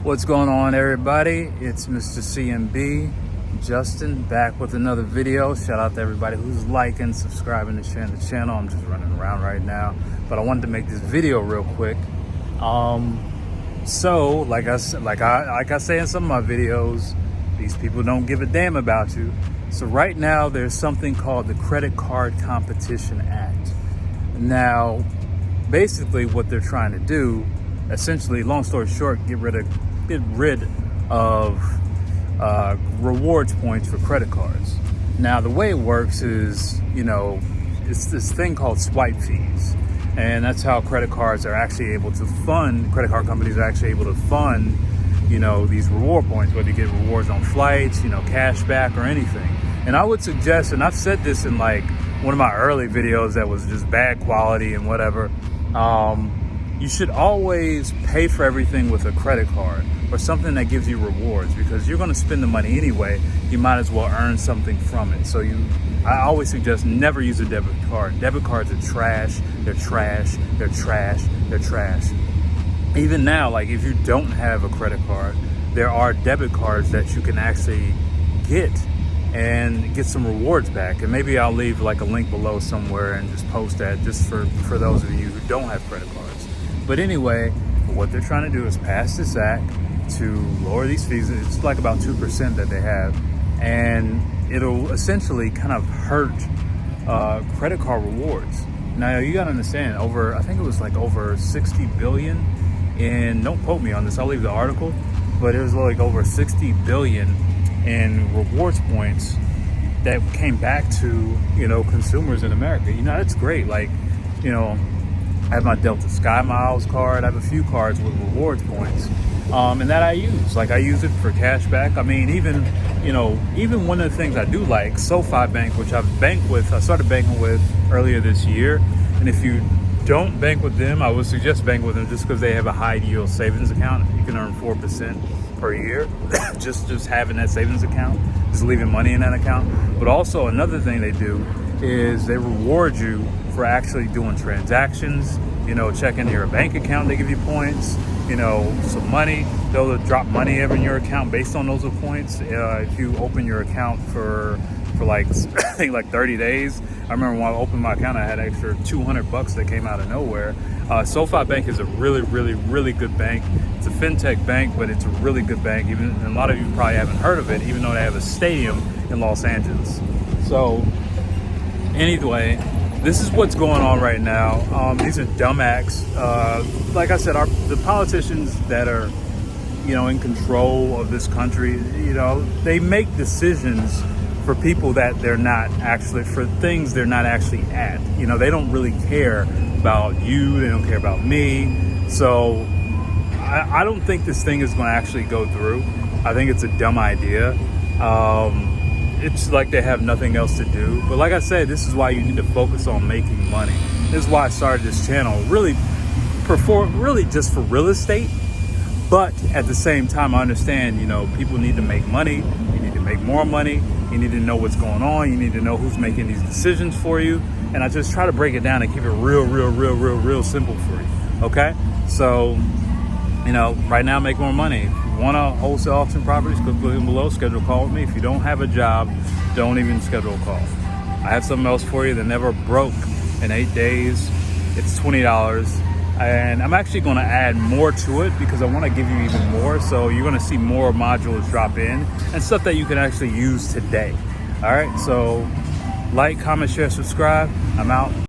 What's going on, everybody? It's Mr. CMB Justin back with another video. Shout out to everybody who's liking, subscribing, and sharing the channel. I'm just running around right now, but I wanted to make this video real quick. So like I say in some of my videos, these people don't give a damn about you. So right now there's something called the Credit Card Competition Act. Now, basically what they're trying to do, essentially, long story short, get rid of rewards points for credit cards. Now, the way it works is, it's this thing called swipe fees. And that's how credit cards are actually able to fund, credit card companies are actually able to fund, these reward points, whether you get rewards on flights, cash back or anything. And I would suggest, and I've said this in like one of my early videos that was just bad quality and whatever, you should always pay for everything with a credit card or something that gives you rewards, because you're going to spend the money anyway. You might as well earn something from it. So I always suggest never use a debit card. Debit cards are trash. They're trash. They're trash. They're trash. Even now, like if you don't have a credit card, there are debit cards that you can actually get and get some rewards back. And maybe I'll leave like a link below somewhere and just post that just for those of you who don't have credit cards. But anyway, what they're trying to do is pass this act to lower these fees. It's like about 2% that they have, and it'll essentially kind of hurt credit card rewards. Now you gotta understand, I think it was like over 60 billion, and don't quote me on this, I'll leave the article, but it was like over 60 billion in rewards points that came back to consumers in America. That's great. Like, I have my Delta Sky Miles card. I have a few cards with rewards points, and that I use. Like I use it for cash back. I mean, even one of the things I do like, SoFi Bank, which I started banking with earlier this year. And if you don't bank with them, I would suggest bank with them just because they have a high yield savings account. You can earn 4% per year just having that savings account, just leaving money in that account. But also another thing they do is they reward you for actually doing transactions, checking your bank account. They give you points, some money. They'll drop money in your account based on those points. If you open your account for like, I think like 30 days. I remember when I opened my account, I had extra $200 that came out of nowhere. SoFi Bank is a really, really, really good bank. It's a fintech bank, but it's a really good bank. And a lot of you probably haven't heard of it, even though they have a stadium in Los Angeles. So anyway, this is what's going on right now. These are dumb acts. Like I said, the politicians that are, in control of this country, they make decisions for people that they're not actually, for things they're not actually at. They don't really care about you. They don't care about me. So I don't think this thing is going to actually go through. I think it's a dumb idea. It's like they have nothing else to do. But like I said, this is why you need to focus on making money. This is why I started this channel, really just for real estate. But at the same time, I understand, people need to make money. You need to make more money. You need to know what's going on. You need to know who's making these decisions for you. And I just try to break it down and keep it real simple for you. Okay? So, right now, make more money. If you want to wholesale auction properties, click below, schedule a call with me. If you don't have a job, don't even schedule a call. I have something else for you that never broke in 8 days. It's $20. And I'm actually going to add more to it because I want to give you even more. So you're going to see more modules drop in and stuff that you can actually use today. All right. So like, comment, share, subscribe. I'm out.